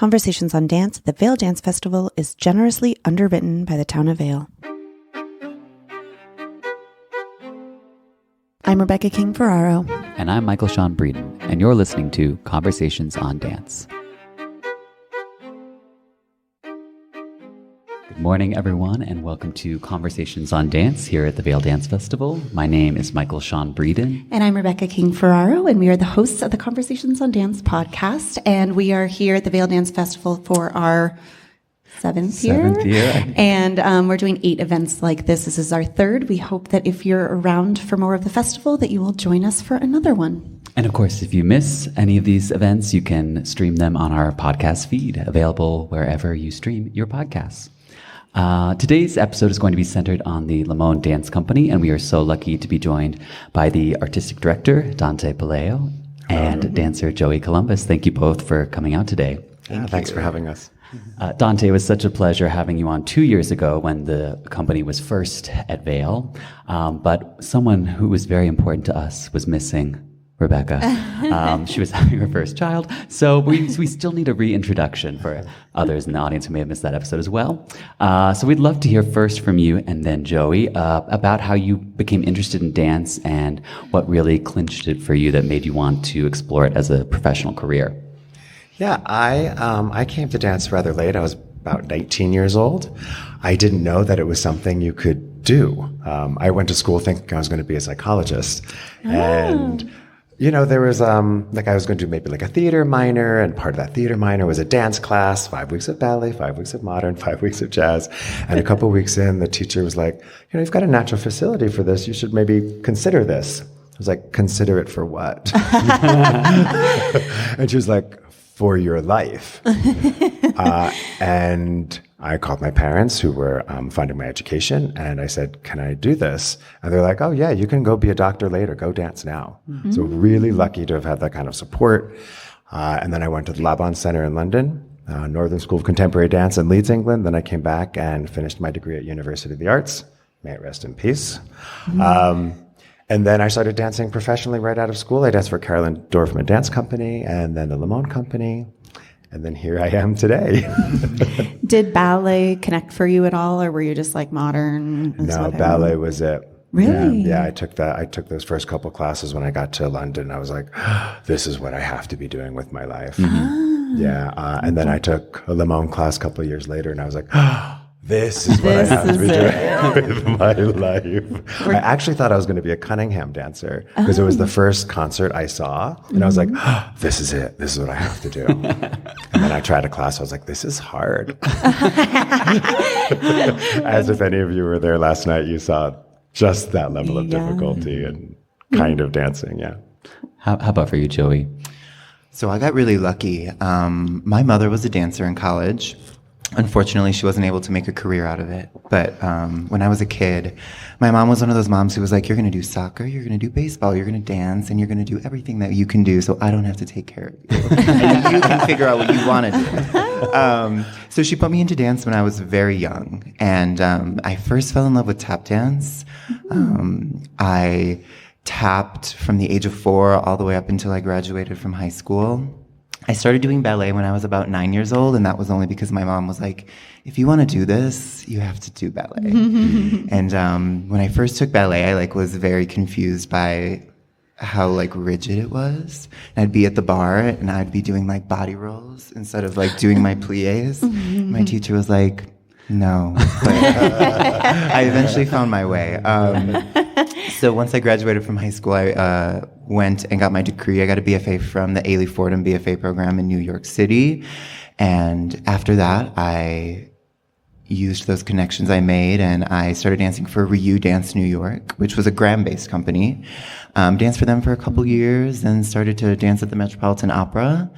Conversations on Dance at the Vail Dance Festival is generously underwritten by the town of Vail. I'm Rebecca King Ferraro. And I'm Michael Sean Breeden, and you're listening to Conversations on Dance. Good morning, everyone, and welcome to Conversations on Dance here at the Vail Dance Festival. My name is Michael Sean Breeden. And I'm Rebecca King Ferraro, and we are the hosts of the Conversations on Dance podcast. And we are here at the Vail Dance Festival for our seventh year. And we're doing 8 events like this. This is our 3rd. We hope that if you're around for more of the festival, that you will join us for another one. And of course, if you miss any of these events, you can stream them on our podcast feed, available wherever you stream your podcasts. Today's episode is going to be centered on the Limón Dance Company, and we are so lucky to be joined by the artistic director, Dante Puleio, and dancer Joey Columbus. Thank you both for coming out today. Thanks for having us. Dante, it was such a pleasure having you on 2 years ago when the company was first at Vail, but someone who was very important to us was missing. Rebecca. She was having her first child, so we still need a reintroduction for others in the audience who may have missed that episode as well. So we'd love to hear first from you and then Joey about how you became interested in dance and what really clinched it for you that made you want to explore it as a professional career. Yeah, I came to dance rather late. I was about 19 years old. I didn't know that it was something you could do. I went to school thinking I was going to be a psychologist, and you know, there was, I was going to do maybe like a theater minor, and part of that theater minor was a dance class, 5 weeks of ballet, 5 weeks of modern, 5 weeks of jazz. And a couple of weeks in, the teacher was like, you know, you've got a natural facility for this. You should maybe consider this. I was like, consider it for what? And she was like, for your life. And I called my parents who were funding my education, and I said, can I do this? And they're like, oh yeah, you can go be a doctor later, go dance now. Mm-hmm. So really lucky to have had that kind of support. And then I went to the Limón Center in London, Northern School of Contemporary Dance in Leeds, England. Then I came back and finished my degree at University of the Arts. May it rest in peace. Mm-hmm. And then I started dancing professionally right out of school. I danced for Carolyn Dorfman Dance Company and then the Limón Company. And then here I am today. Did ballet connect for you at all, or were you just like modern? No, ballet was it. Really? Yeah, I took those first couple classes when I got to London. I was like, this is what I have to be doing with my life. Mm-hmm. Yeah, and then I took a Limón class a couple of years later, and I was like, this is what I have to be doing with my life. I actually thought I was going to be a Cunningham dancer because it was the first concert I saw. And I was like, this is it. This is what I have to do. And then I tried a class. I was like, this is hard. As if any of you were there last night, you saw just that level of difficulty and kind of dancing. Yeah. How about for you, Joey? So I got really lucky. My mother was a dancer in college. Unfortunately, she wasn't able to make a career out of it. But when I was a kid, my mom was one of those moms who was like, you're going to do soccer, you're going to do baseball, you're going to dance, and you're going to do everything that you can do, so I don't have to take care of you. And you can figure out what you want to do. So she put me into dance when I was very young. And I first fell in love with tap dance. I tapped from the age of 4 all the way up until I graduated from high school. I started doing ballet when I was about 9 years old, and that was only because my mom was like, if you want to do this, you have to do ballet. And when I first took ballet, I was very confused by how rigid it was. And I'd be at the bar and I'd be doing body rolls instead of doing my plies. My teacher was like, no. But I eventually found my way. So once I graduated from high school, I went and got my degree. I got a BFA from the Ailey Fordham BFA program in New York City. And after that, I used those connections I made, and I started dancing for Ryu Dance New York, which was a Graham-based company. Danced for them for a couple years, and started to dance at the Metropolitan Opera.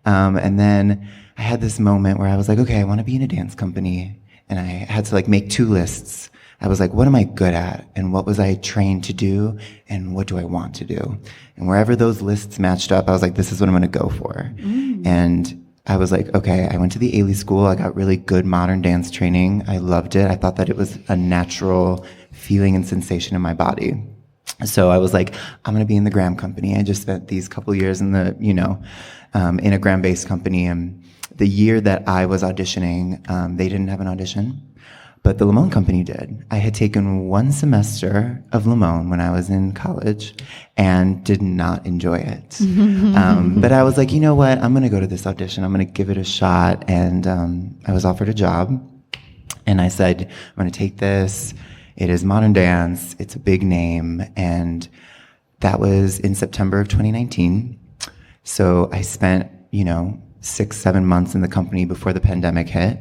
And then I had this moment where I was like, okay, I want to be in a dance company. And I had to make 2 lists. I was like, what am I good at? And what was I trained to do? And what do I want to do? And wherever those lists matched up, I was like, this is what I'm going to go for. And I was like, okay, I went to the Ailey School. I got really good modern dance training. I loved it. I thought that it was a natural feeling and sensation in my body. So I was like, I'm going to be in the Graham company. I just spent these couple years in the, in a Graham-based company, and the year that I was auditioning, they didn't have an audition, but the Limón Company did. I had taken one semester of Limón when I was in college and did not enjoy it. But I was like, you know what? I'm going to go to this audition. I'm going to give it a shot. And I was offered a job. And I said, I'm going to take this. It is modern dance. It's a big name. And that was in September of 2019. So I spent, 6-7 months in the company before the pandemic hit.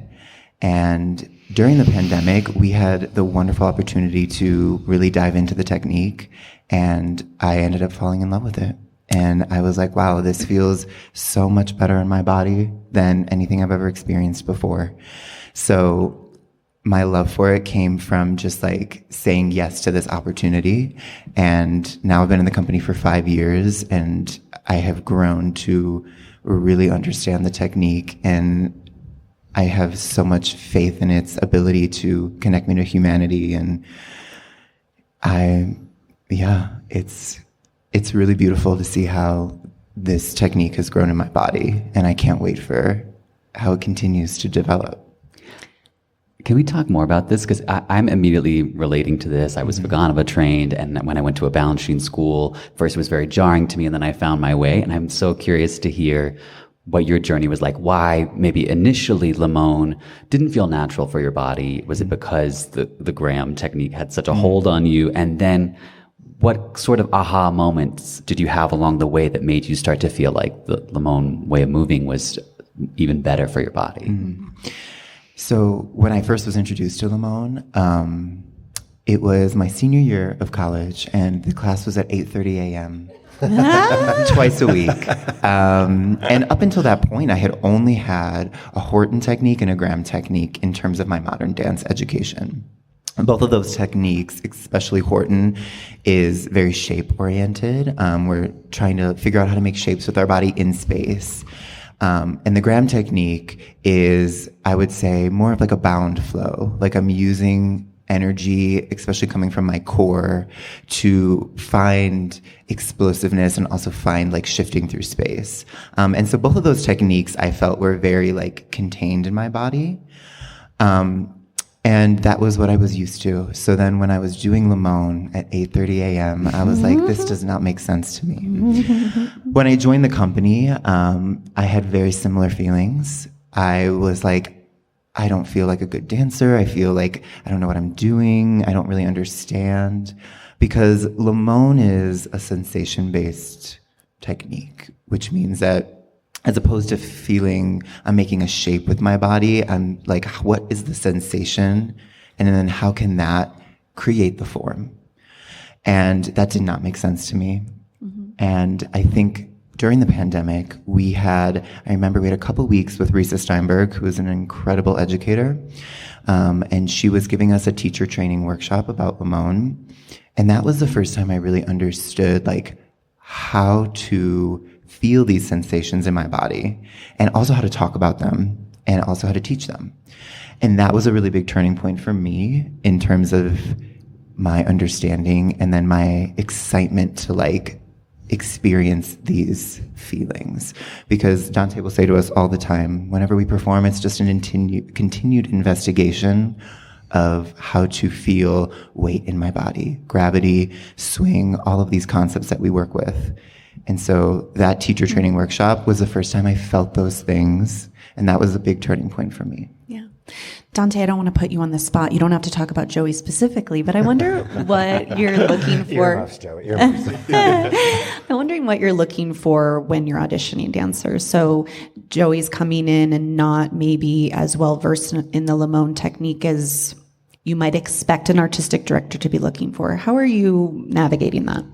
And during the pandemic, we had the wonderful opportunity to really dive into the technique. And I ended up falling in love with it. And I was like, wow, this feels so much better in my body than anything I've ever experienced before. So my love for it came from just like saying yes to this opportunity. And now I've been in the company for 5 years, and I have grown to really understand the technique, and I have so much faith in its ability to connect me to humanity. And it's really beautiful to see how this technique has grown in my body, and I can't wait for how it continues to develop. Can we talk more about this? Because I'm immediately relating to this. I was Vaganova trained, and when I went to a balance machine school, first it was very jarring to me, and then I found my way. And I'm so curious to hear what your journey was like. Why maybe initially Limón didn't feel natural for your body? Was it because the Graham technique had such a hold on you? And then what sort of aha moments did you have along the way that made you start to feel like the Limón way of moving was even better for your body? So when I first was introduced to Limón, it was my senior year of college, and the class was at 8:30 a.m. twice a week. And up until that point, I had only had a Horton technique and a Graham technique in terms of my modern dance education. And both of those techniques, especially Horton, is very shape-oriented. We're trying to figure out how to make shapes with our body in space. And the Graham technique is, I would say, more of like a bound flow. Like I'm using energy, especially coming from my core, to find explosiveness and also find like shifting through space. And so both of those techniques I felt were very like contained in my body. And that was what I was used to. So then when I was doing Limón at 8:30 a.m., I was like, this does not make sense to me. When I joined the company, I had very similar feelings. I was like, I don't feel like a good dancer. I feel like I don't know what I'm doing. I don't really understand. Because Limón is a sensation-based technique, which means that as opposed to feeling I'm making a shape with my body, I'm like, what is the sensation? And then how can that create the form? And that did not make sense to me. And I think during the pandemic, I remember we had a couple weeks with Risa Steinberg, who is an incredible educator. And she was giving us a teacher training workshop about Limón. And that was the first time I really understood like how to feel these sensations in my body, and also how to talk about them, and also how to teach them. And that was a really big turning point for me in terms of my understanding and then my excitement to like experience these feelings. Because Dante will say to us all the time, whenever we perform, it's just an continued investigation of how to feel weight in my body, gravity, swing, all of these concepts that we work with. And so that teacher training workshop was the first time I felt those things. And that was a big turning point for me. Yeah. Dante, I don't want to put you on the spot. You don't have to talk about Joey specifically, but I wonder what you're looking for. Earmuffs, Joey. Earmuffs. I'm wondering what you're looking for when you're auditioning dancers. So Joey's coming in and not maybe as well versed in the Limón technique as you might expect an artistic director to be looking for. How are you navigating that?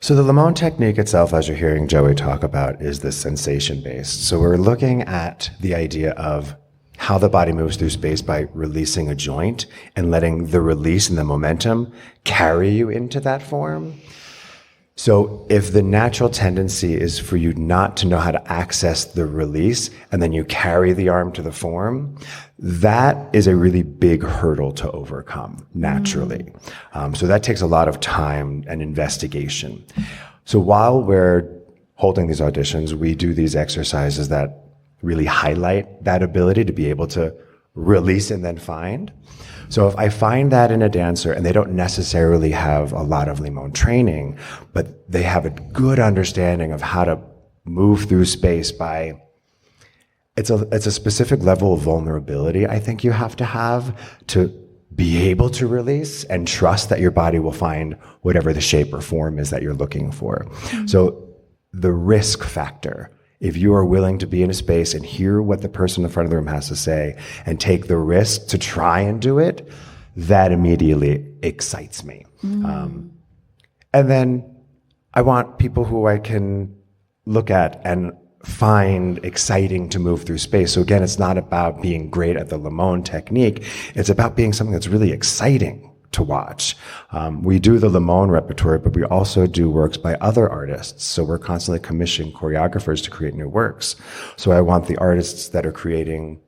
So the Limón technique itself, as you're hearing Joey talk about, is this sensation-based. So we're looking at the idea of how the body moves through space by releasing a joint and letting the release and the momentum carry you into that form. So if the natural tendency is for you not to know how to access the release and then you carry the arm to the form, that is a really big hurdle to overcome naturally. So that takes a lot of time and investigation. So while we're holding these auditions, we do these exercises that really highlight that ability to be able to release and then find. So if I find that in a dancer and they don't necessarily have a lot of Limón training, but they have a good understanding of how to move through space by, it's a specific level of vulnerability I think you have to be able to release and trust that your body will find whatever the shape or form is that you're looking for. Mm-hmm. So the risk factor, if you are willing to be in a space and hear what the person in the front of the room has to say and take the risk to try and do it, that immediately excites me. Mm. And then I want people who I can look at and find exciting to move through space. So again, it's not about being great at the Limón technique. It's about being something that's really exciting to watch. We do the Limón repertoire, but we also do works by other artists. So we're constantly commissioning choreographers to create new works. So I want the artists that are creating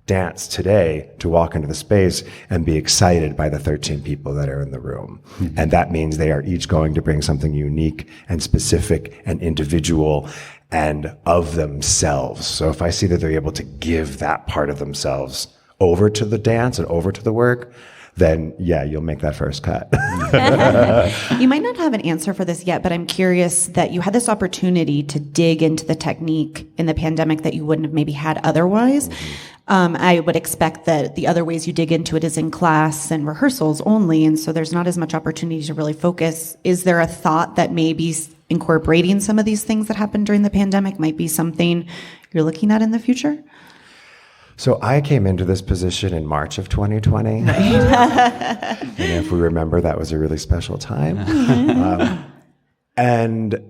dance today to walk into the space and be excited by the 13 people that are in the room. Mm-hmm. And that means they are each going to bring something unique and specific and individual and of themselves. So if I see that they're able to give that part of themselves over to the dance and over to the work, then yeah, you'll make that first cut. You might not have an answer for this yet, but I'm curious that you had this opportunity to dig into the technique in the pandemic that you wouldn't have maybe had otherwise. Mm-hmm. I would expect that the other ways you dig into it is in class and rehearsals only, and so there's not as much opportunity to really focus. Is there a thought that maybe incorporating some of these things that happened during the pandemic might be something you're looking at in the future? So I came into this position in March of 2020. And if we remember, that was a really special time. And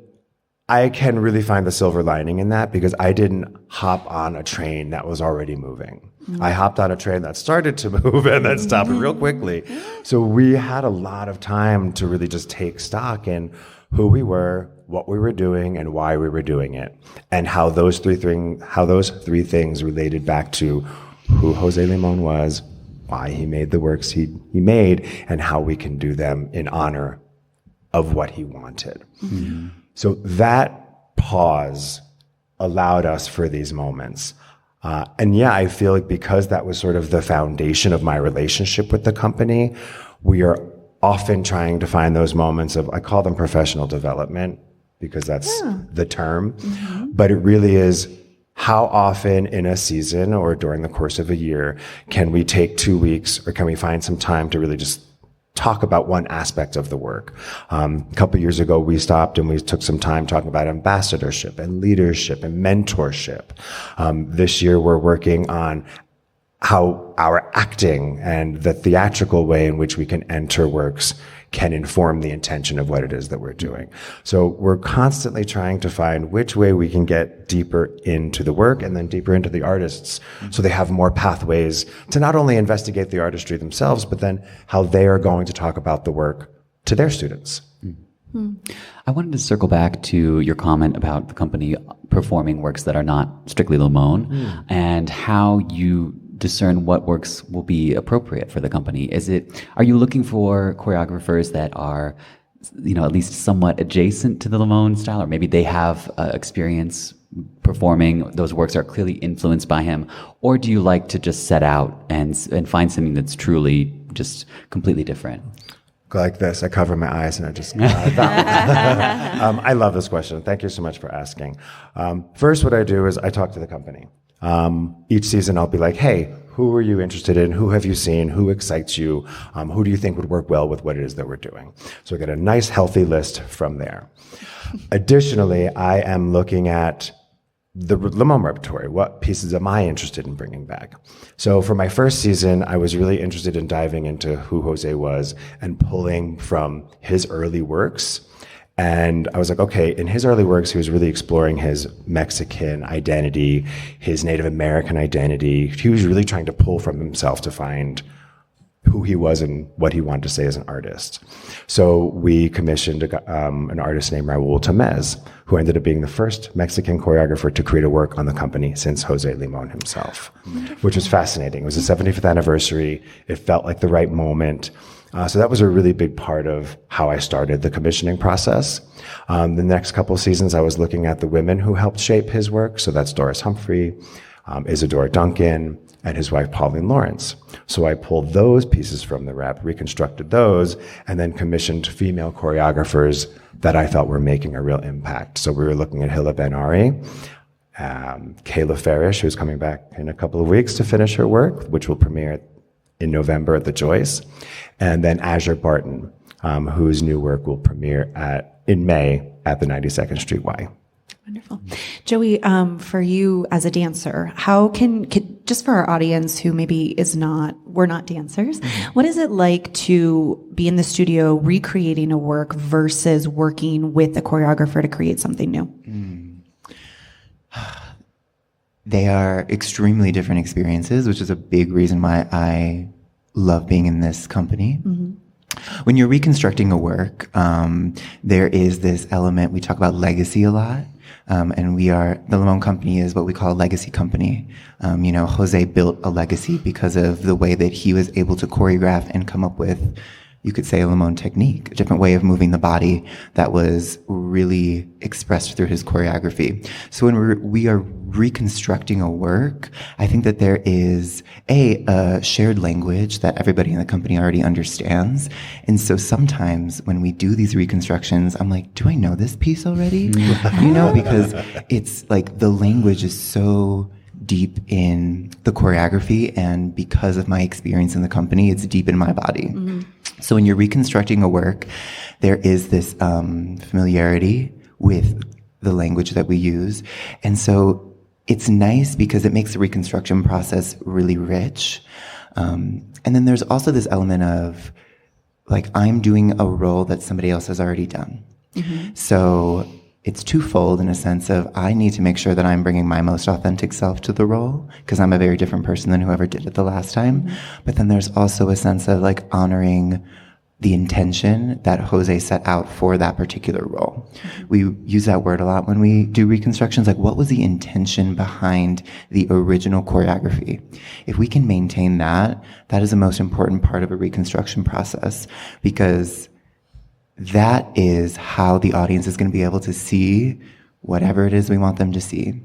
I can really find the silver lining in that because I didn't hop on a train that was already moving. Mm-hmm. I hopped on a train that started to move and then stopped real quickly. So we had a lot of time to really just take stock in who we were, what we were doing, and why we were doing it, and how those three things related back to who Jose Limón was, why he made the works he made, and how we can do them in honor of what he wanted. Mm-hmm. So that pause allowed us for these moments. And yeah, I feel like because that was sort of the foundation of my relationship with the company, we are often trying to find those moments of, I call them professional development because that's the term, but it really is how often in a season or during the course of a year can we take 2 weeks or can we find some time to really just talk about one aspect of the work. A couple of years ago, we stopped and we took some time talking about ambassadorship and leadership and mentorship. This year, we're working on how our acting and the theatrical way in which we can enter works can inform the intention of what it is that we're doing. So we're constantly trying to find which way we can get deeper into the work and then deeper into the artists so they have more pathways to not only investigate the artistry themselves, but then how they are going to talk about the work to their students. I wanted to circle back to your comment about the company performing works that are not strictly Limón and how you discern what works will be appropriate for the company. Are you looking for choreographers that are, at least somewhat adjacent to the Limón style, or maybe they have experience performing those works are clearly influenced by him, or do you like to just set out and find something that's truly just completely different? Like this, I cover my eyes and I just I love this question. Thank you so much for asking. First, what I do is I talk to the company. Each season I'll be like, hey, who are you interested in? Who have you seen? Who excites you? Who do you think would work well with what it is that we're doing? So I get a nice, healthy list from there. Additionally, I am looking at the Limón repertoire. What pieces am I interested in bringing back? So for my first season, I was really interested in diving into who Jose was and pulling from his early works. And I was like, okay, in his early works, he was really exploring his Mexican identity, his Native American identity. He was really trying to pull from himself to find who he was and what he wanted to say as an artist. So we commissioned an artist named Raul Tamez, who ended up being the first Mexican choreographer to create a work on the company since Jose Limón himself, which was fascinating. It was the 75th anniversary. It felt like the right moment. So that was a really big part of how I started the commissioning process. The next couple of seasons, I was looking at the women who helped shape his work. So that's Doris Humphrey, Isadora Duncan, and his wife, Pauline Lawrence. So I pulled those pieces from the rep, reconstructed those, and then commissioned female choreographers that I felt were making a real impact. So we were looking at Hilla Ben-Ari, Kayla Farish, who's coming back in a couple of weeks to finish her work, which will premiere in November at the Joyce, and then Azure Barton, whose new work will premiere in May at the 92nd Street Y. Wonderful. Joey, for you as a dancer, how can just for our audience who maybe we're not dancers, what is it like to be in the studio recreating a work versus working with a choreographer to create something new? They are extremely different experiences, which is a big reason why I love being in this company. When you're reconstructing a work, there is this element, we talk about legacy a lot, and the Limón Company is what we call a legacy company. Jose built a legacy because of the way that he was able to choreograph and come up with, you could say, a Limón technique, a different way of moving the body that was really expressed through his choreography. So when we are reconstructing a work, I think that there is a shared language that everybody in the company already understands. And so sometimes when we do these reconstructions, I'm like, do I know this piece already? Because it's like the language is so deep in the choreography, and because of my experience in the company, it's deep in my body. So when you're reconstructing a work, there is this familiarity with the language that we use. And so it's nice because it makes the reconstruction process really rich. And then there's also this element of, like, I'm doing a role that somebody else has already done. So it's twofold in a sense of I need to make sure that I'm bringing my most authentic self to the role because I'm a very different person than whoever did it the last time. But then there's also a sense of like honoring the intention that Jose set out for that particular role. We use that word a lot when we do reconstructions, like what was the intention behind the original choreography? If we can maintain that, that is the most important part of a reconstruction process, because that is how the audience is going to be able to see whatever it is we want them to see.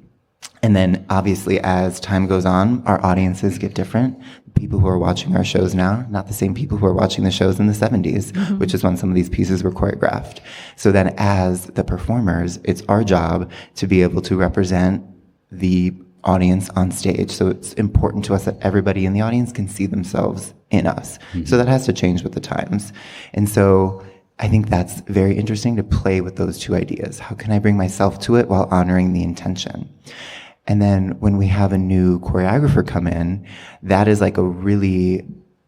And then obviously as time goes on, our audiences get different. People who are watching our shows now, not the same people who are watching the shows in the 70s, which is when some of these pieces were choreographed. So then as the performers, it's our job to be able to represent the audience on stage. So it's important to us that everybody in the audience can see themselves in us. So that has to change with the times. And so I think that's very interesting to play with those two ideas. How can I bring myself to it while honoring the intention? And then when we have a new choreographer come in, that is like a really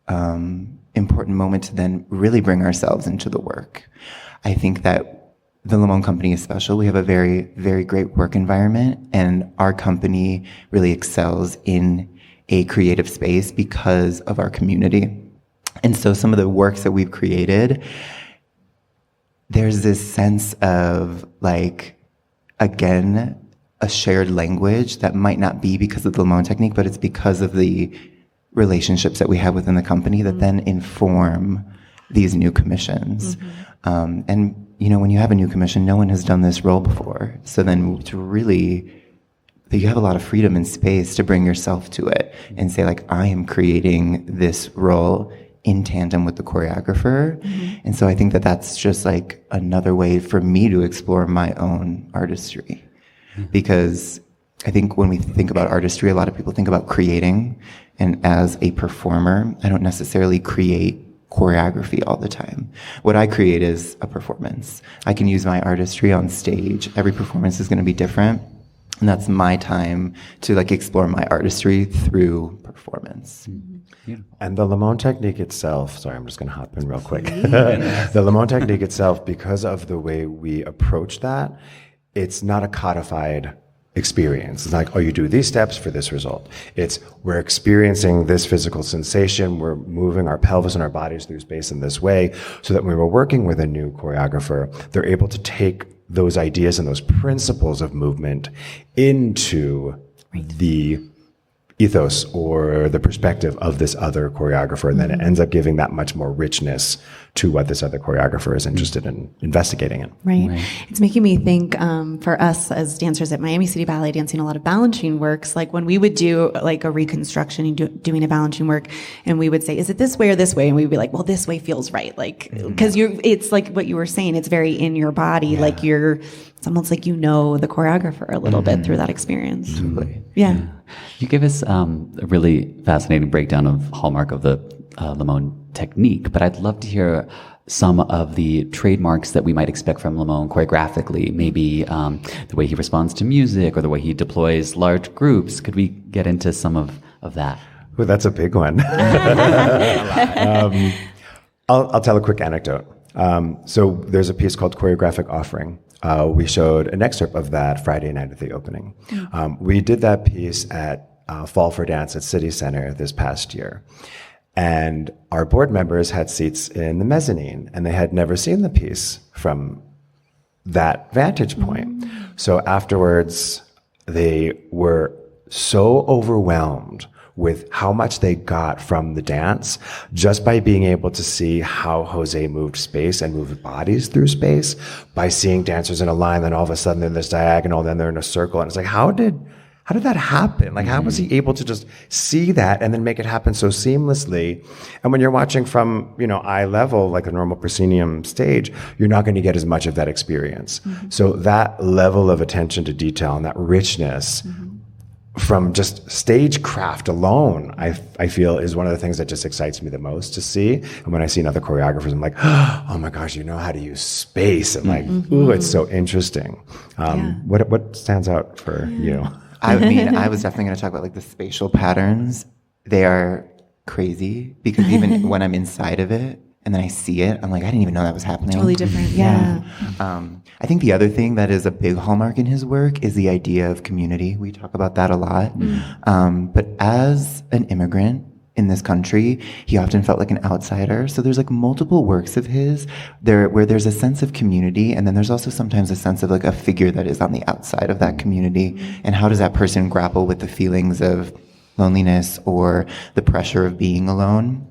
important moment to then really bring ourselves into the work. I think that the Limón Company is special. We have a very, very great work environment, and our company really excels in a creative space because of our community. And so some of the works that we've created, there's this sense of, like, again, a shared language that might not be because of the Limón technique, but it's because of the relationships that we have within the company that then inform these new commissions. And, you know, when you have a new commission, no one has done this role before. So then to really, you have a lot of freedom and space to bring yourself to it and say, like, I am creating this role in tandem with the choreographer. And so I think that that's just like another way for me to explore my own artistry. Because I think when we think about artistry, a lot of people think about creating. And as a performer, I don't necessarily create choreography all the time. What I create is a performance. I can use my artistry on stage. Every performance is going to be different. And that's my time to, like, explore my artistry through performance. And the Limón technique itself, sorry, I'm just going to hop in real quick. The Limón technique itself, because of the way we approach that, it's not a codified experience. It's like, oh, you do these steps for this result. It's, we're experiencing this physical sensation. We're moving our pelvis and our bodies through space in this way, so that when we're working with a new choreographer, they're able to take those ideas and those principles of movement into the ethos or the perspective of this other choreographer, and then it ends up giving that much more richness to what this other choreographer is interested in investigating in. Right. It's making me think, for us as dancers at Miami City Ballet, dancing a lot of balancing works, like when we would do like a reconstruction and doing a balancing work, and we would say, is it this way or this way? And we'd be like, well, this way feels right. Like, because it's like what you were saying, it's very in your body, like it's almost like the choreographer a little bit through that experience. Totally. Yeah. You gave us a really fascinating breakdown of hallmark of the Limón technique, but I'd love to hear some of the trademarks that we might expect from Limón choreographically, maybe the way he responds to music or the way he deploys large groups. Could we get into some of that? Well, that's a big one. I'll tell a quick anecdote. So there's a piece called Choreographic Offering. We showed an excerpt of that Friday night at the opening. We did that piece at Fall for Dance at City Center this past year. And our board members had seats in the mezzanine, and they had never seen the piece from that vantage point. So afterwards, they were so overwhelmed with how much they got from the dance just by being able to see how Jose moved space and moved bodies through space, by seeing dancers in a line, then all of a sudden they're in this diagonal, then they're in a circle. And it's like, how did that happen? Like, how was he able to just see that and then make it happen so seamlessly? And when you're watching from, eye level, like a normal proscenium stage, you're not going to get as much of that experience. So that level of attention to detail and that richness from just stagecraft alone, I feel is one of the things that just excites me the most to see. And when I see other choreographers, I'm like, oh my gosh, you know how to use space. And like, ooh, it's so interesting. What stands out for you? I mean, I was definitely going to talk about like the spatial patterns. They are crazy because even when I'm inside of it and then I see it, I'm like, I didn't even know that was happening. Totally different. Yeah. I think the other thing that is a big hallmark in his work is the idea of community. We talk about that a lot. But as an immigrant in this country, he often felt like an outsider. So there's like multiple works of his there where there's a sense of community, and then there's also sometimes a sense of like a figure that is on the outside of that community. And how does that person grapple with the feelings of loneliness or the pressure of being alone?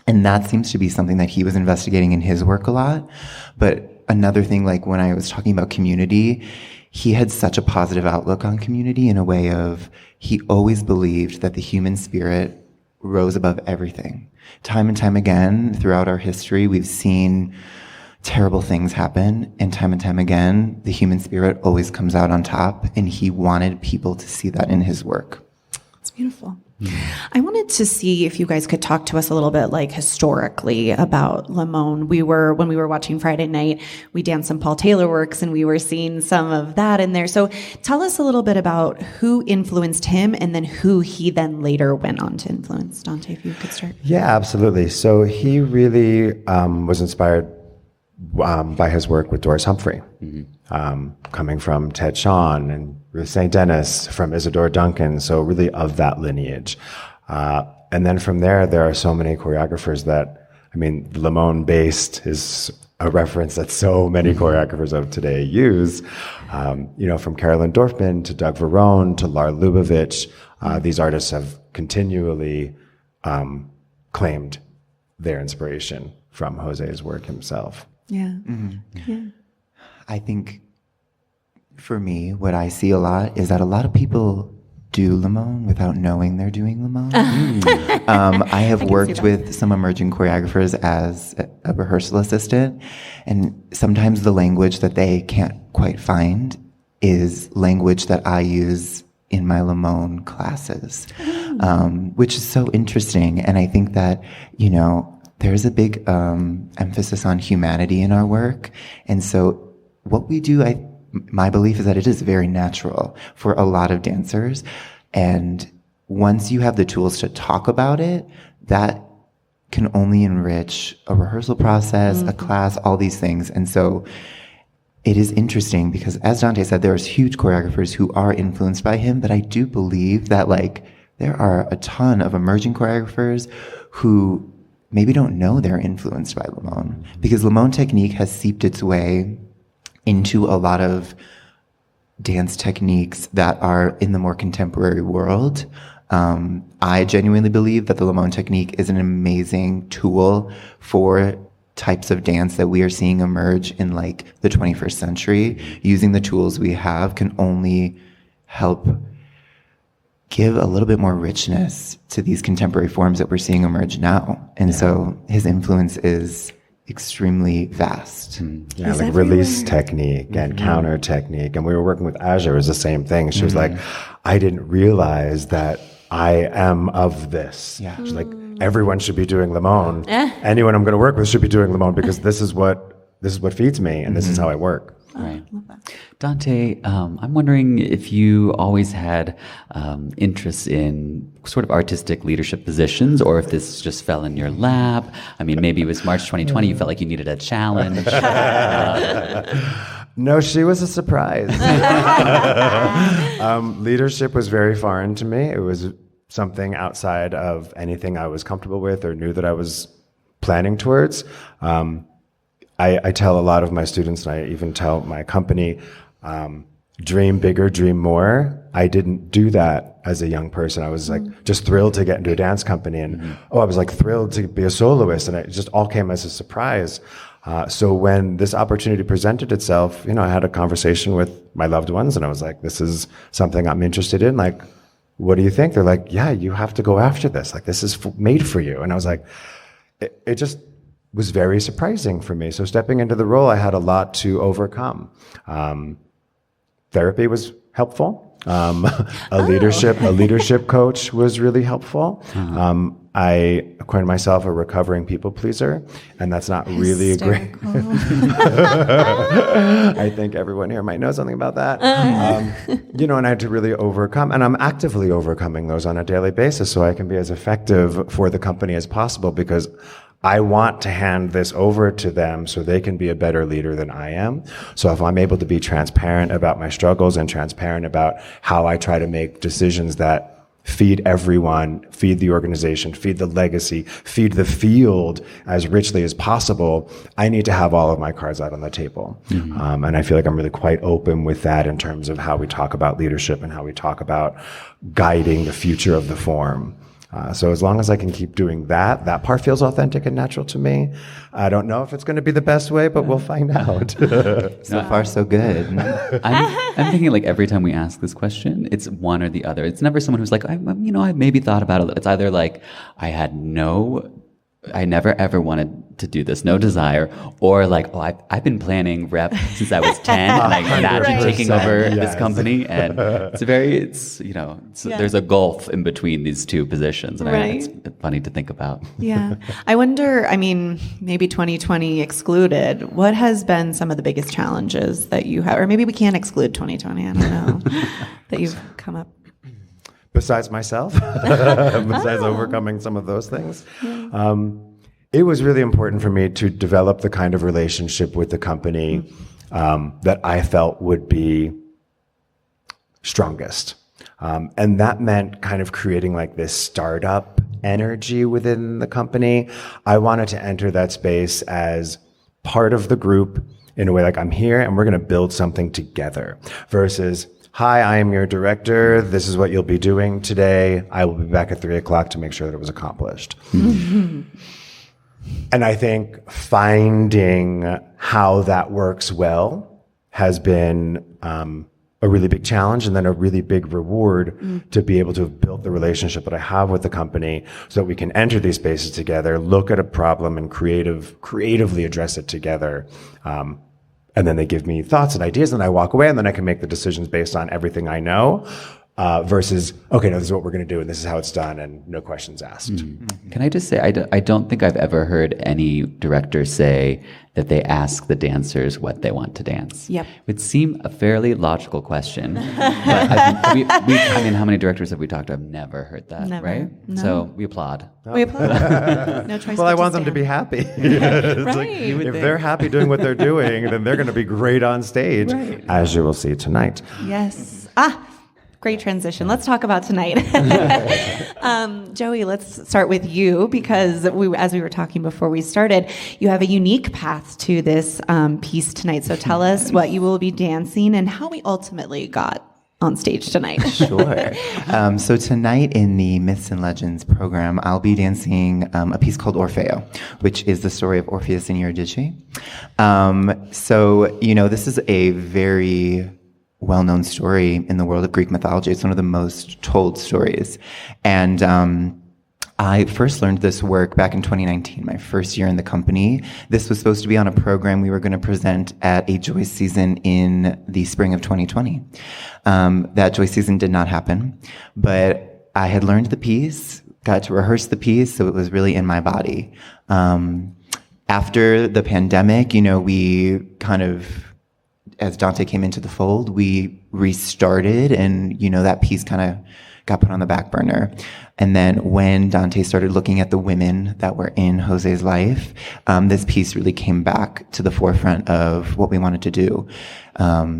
And that seems to be something that he was investigating in his work a lot. But another thing, like when I was talking about community, he had such a positive outlook on community in a way of, he always believed that the human spirit rose above everything. Time and time again, throughout our history, we've seen terrible things happen, and time again, the human spirit always comes out on top, and he wanted people to see that in his work. It's beautiful. I wanted to see if you guys could talk to us a little bit, like historically, about Limón. When we were watching Friday night, we danced some Paul Taylor works, and we were seeing some of that in there. So tell us a little bit about who influenced him, and then who he then later went on to influence. Dante, if you could start. Yeah, absolutely. So he really was inspired by his work with Doris Humphrey, coming from Ted Shawn and Ruth St. Dennis, from Isadora Duncan, so really of that lineage. And then from there are so many choreographers that, Limón based is a reference that so many choreographers of today use. From Carolyn Dorfman to Doug Verone to Lar Lubavitch, these artists have continually claimed their inspiration from Jose's work himself. Yeah. Yeah. I think for me, what I see a lot is that a lot of people do Limón without knowing they're doing Limón. I have worked with some emerging choreographers as a rehearsal assistant, and sometimes the language that they can't quite find is language that I use in my Limón classes, which is so interesting. And I think that, there's a big emphasis on humanity in our work. And so what we do, my belief is that it is very natural for a lot of dancers. And once you have the tools to talk about it, that can only enrich a rehearsal process, a class, all these things. And so it is interesting because, as Dante said, there's huge choreographers who are influenced by him, but I do believe that there are a ton of emerging choreographers who maybe don't know they're influenced by Limón, because Limón technique has seeped its way into a lot of dance techniques that are in the more contemporary world. I genuinely believe that the Limón technique is an amazing tool for types of dance that we are seeing emerge in like the 21st century. Using the tools we have can only help give a little bit more richness to these contemporary forms that we're seeing emerge now. And so his influence is extremely vast. Yeah, like release technique and counter technique. And we were working with Aja, it was the same thing. She was like, I didn't realize that I am of this. Yeah. She's like, everyone should be doing Limón. Anyone I'm going to work with should be doing Limón because this is what feeds me and this is how I work. Right. Dante, I'm wondering if you always had interests in sort of artistic leadership positions, or if this just fell in your lap. I mean, maybe it was March 2020, you felt like you needed a challenge. No, she was a surprise. Leadership was very foreign to me. It was something outside of anything I was comfortable with or knew that I was planning towards. I tell a lot of my students, and I even tell my company, dream bigger, dream more. I didn't do that as a young person. I was like just thrilled to get into a dance company, and I was like thrilled to be a soloist, and it just all came as a surprise. So when this opportunity presented itself, I had a conversation with my loved ones, and I was like, this is something I'm interested in. Like, what do you think? They're like, yeah, you have to go after this. Like, this is made for you. And I was like, it just was very surprising for me. So stepping into the role, I had a lot to overcome. Therapy was helpful. A leadership coach was really helpful. I acquired myself a recovering people pleaser, and that's not really a great. I think everyone here might know something about that. And I had to really overcome, and I'm actively overcoming those on a daily basis so I can be as effective for the company as possible, because I want to hand this over to them so they can be a better leader than I am. So if I'm able to be transparent about my struggles and transparent about how I try to make decisions that feed everyone, feed the organization, feed the legacy, feed the field as richly as possible, I need to have all of my cards out on the table. And I feel like I'm really quite open with that in terms of how we talk about leadership and how we talk about guiding the future of the form. So as long as I can keep doing that part feels authentic and natural to me. I don't know if it's going to be the best way, but we'll find out. So far, so good. I'm thinking like every time we ask this question, it's one or the other. It's never someone who's like, I maybe thought about it. It's either like, I never ever wanted to do this, no desire, or like, I've been planning rep since I was 10, and I imagine taking over this company, and there's a gulf in between these two positions, and it's funny to think about. Yeah. I wonder, maybe 2020 excluded, what has been some of the biggest challenges that you have, or maybe we can't exclude 2020, I don't know, that you've come up? Besides myself, besides overcoming some of those things. It was really important for me to develop the kind of relationship with the company that I felt would be strongest. And that meant kind of creating like this startup energy within the company. I wanted to enter that space as part of the group in a way like I'm here and we're going to build something together versus, hi, I am your director. This is what you'll be doing today. I will be back at 3:00 to make sure that it was accomplished. And I think finding how that works well has been a really big challenge and then a really big reward to be able to have built the relationship that I have with the company so that we can enter these spaces together, look at a problem and creatively address it together. And then they give me thoughts and ideas and I walk away and then I can make the decisions based on everything I know. Versus, okay, no, this is what we're going to do, and this is how it's done, and no questions asked. Can I just say, I don't think I've ever heard any director say that they ask the dancers what they want to dance. Yep. It would seem a fairly logical question. But how many directors have we talked to? I've never heard that, Never. right? No. So we applaud. We applaud. No choice. Well, I but want them to stand. be happy. Right. If they're happy doing what they're doing, then they're going to be great on stage, as you will see tonight. Yes. Great transition. Let's talk about tonight. Joey, let's start with you because as we were talking before we started, you have a unique path to this piece tonight. So tell us what you will be dancing and how we ultimately got on stage tonight? Sure. So tonight in the Myths and Legends program, I'll be dancing a piece called Orfeo, which is the story of Orpheus and Eurydice. So, this is a very well-known story in the world of Greek mythology. It's one of the most told stories. And I first learned this work back in 2019, my first year in the company. This was supposed to be on a program we were going to present at a Joy season in the spring of 2020. That Joy season did not happen, but I had learned the piece, got to rehearse the piece, so it was really in my body. After the pandemic, we kind of, as Dante came into the fold, we restarted, and that piece kind of got put on the back burner. And then when Dante started looking at the women that were in Jose's life, this piece really came back to the forefront of what we wanted to do.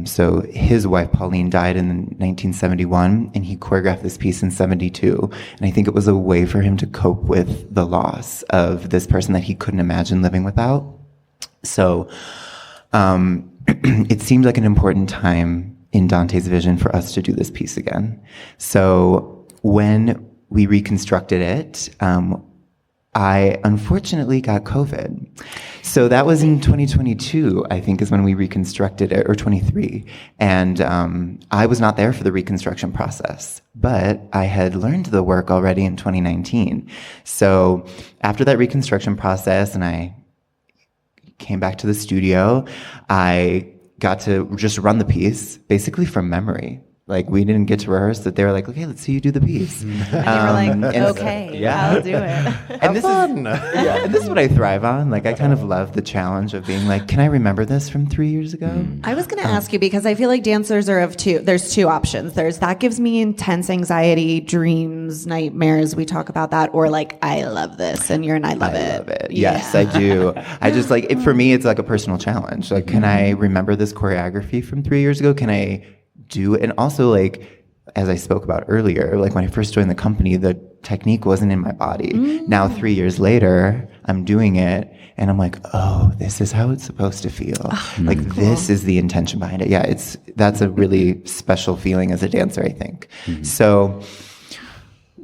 So his wife, Pauline, died in 1971, and he choreographed this piece in 72. And I think it was a way for him to cope with the loss of this person that he couldn't imagine living without. So it seemed like an important time in Dante's vision for us to do this piece again. So when we reconstructed it, I unfortunately got COVID. So that was in 2022, I think, is when we reconstructed it, or 23. And I was not there for the reconstruction process, but I had learned the work already in 2019. So after that reconstruction process, and I came back to the studio, I got to just run the piece basically from memory. Like, we didn't get to rehearse it. They were like, okay, let's see you do the piece. And you were like, okay, I'll do it. And this is what I thrive on. Like, I kind of love the challenge of being like, can I remember this from 3 years ago? I was going to ask you, because I feel like dancers are there's two options. There's that gives me intense anxiety, dreams, nightmares. We talk about that. Or like, I love this, and I love it. I love it. Yes, I do. I just like it. For me, it's like a personal challenge. Like, can I remember this choreography from 3 years ago? Can I do it? And also, like, as I spoke about earlier, like when I first joined the company, the technique wasn't in my body. Now 3 years later, I'm doing it, and I'm like, oh, this is how it's supposed to feel. Like, cool. This is the intention behind it. Yeah, that's a really special feeling as a dancer, I think. So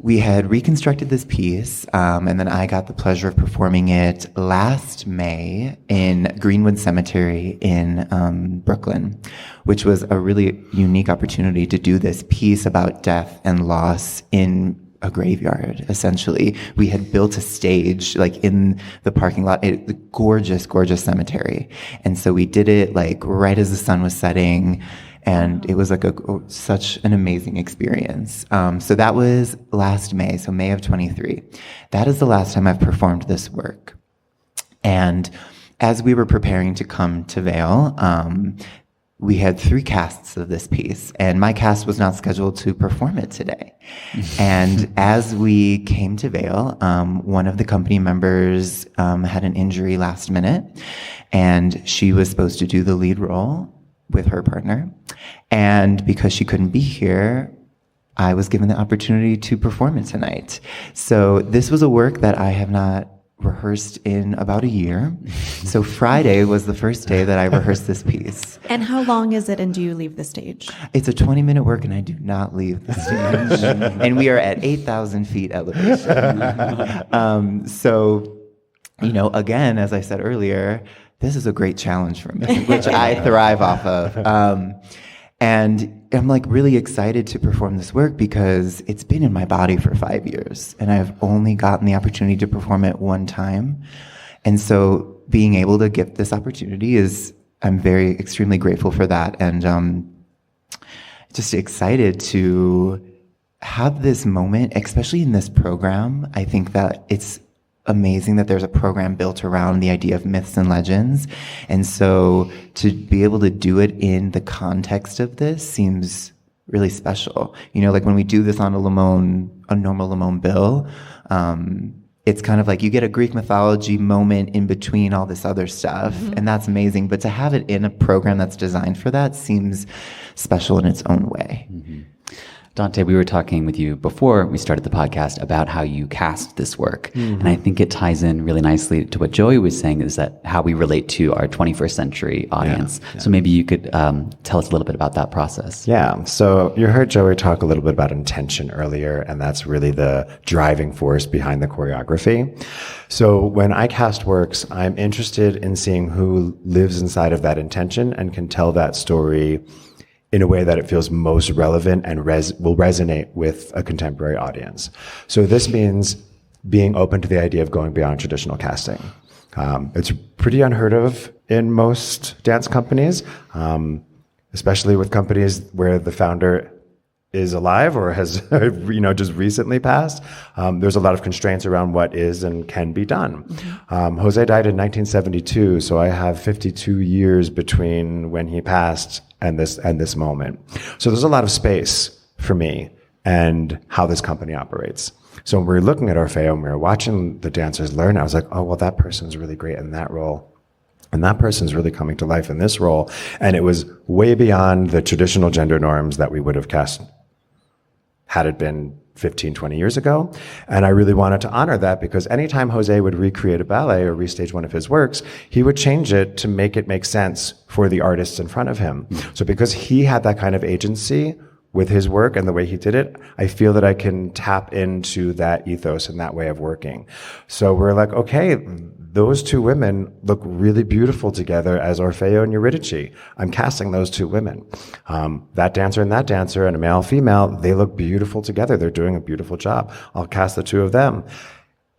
we had reconstructed this piece, and then I got the pleasure of performing it last May in Greenwood Cemetery in Brooklyn, which was a really unique opportunity to do this piece about death and loss in a graveyard, essentially. We had built a stage, like, in the parking lot, the gorgeous, gorgeous cemetery. And so we did it, like, right as the sun was setting, and it was like such an amazing experience. So that was last May, so May of 23. That is the last time I've performed this work. And as we were preparing to come to Vail, we had 3 casts of this piece, and my cast was not scheduled to perform it today. And as we came to Vail, one of the company members had an injury last minute, and she was supposed to do the lead role with her partner. And because she couldn't be here, I was given the opportunity to perform it tonight. So this was a work that I have not rehearsed in about a year. So Friday was the first day that I rehearsed this piece. And how long is it, and do you leave the stage? It's a 20-minute work, and I do not leave the stage. And we are at 8,000 feet elevation. So, again, as I said earlier, this is a great challenge for me, which I thrive off of. And I'm like really excited to perform this work because it's been in my body for 5 years, and I've only gotten the opportunity to perform it one time. And so being able to get this opportunity I'm very extremely grateful for that. And just excited to have this moment, especially in this program. I think that it's amazing that there's a program built around the idea of myths and legends. And so to be able to do it in the context of this seems really special. Like when we do this on a normal Limón bill, it's kind of like you get a Greek mythology moment in between all this other stuff, and that's amazing. But to have it in a program that's designed for that seems special in its own way. Dante, we were talking with you before we started the podcast about how you cast this work. And I think it ties in really nicely to what Joey was saying, is that how we relate to our 21st century audience. So maybe you could tell us a little bit about that process. Yeah. So you heard Joey talk a little bit about intention earlier, and that's really the driving force behind the choreography. So when I cast works, I'm interested in seeing who lives inside of that intention and can tell that story in a way that it feels most relevant and will resonate with a contemporary audience. So this means being open to the idea of going beyond traditional casting. It's pretty unheard of in most dance companies, especially with companies where the founder is alive or has, just recently passed. There's a lot of constraints around what is and can be done. Jose died in 1972, so I have 52 years between when he passed and this moment. So there's a lot of space for me and how this company operates. So when we were looking at Orfeo and we were watching the dancers learn, I was like, oh, well, that person's really great in that role. And that person's really coming to life in this role. And it was way beyond the traditional gender norms that we would have cast had it been 15, 20 years ago. And I really wanted to honor that, because anytime Jose would recreate a ballet or restage one of his works, he would change it to make it make sense for the artists in front of him. So because he had that kind of agency with his work and the way he did it, I feel that I can tap into that ethos and that way of working. So we're like, okay, those two women look really beautiful together as Orfeo and Eurydice. I'm casting those two women. That dancer and a male, female, they look beautiful together. They're doing a beautiful job. I'll cast the two of them.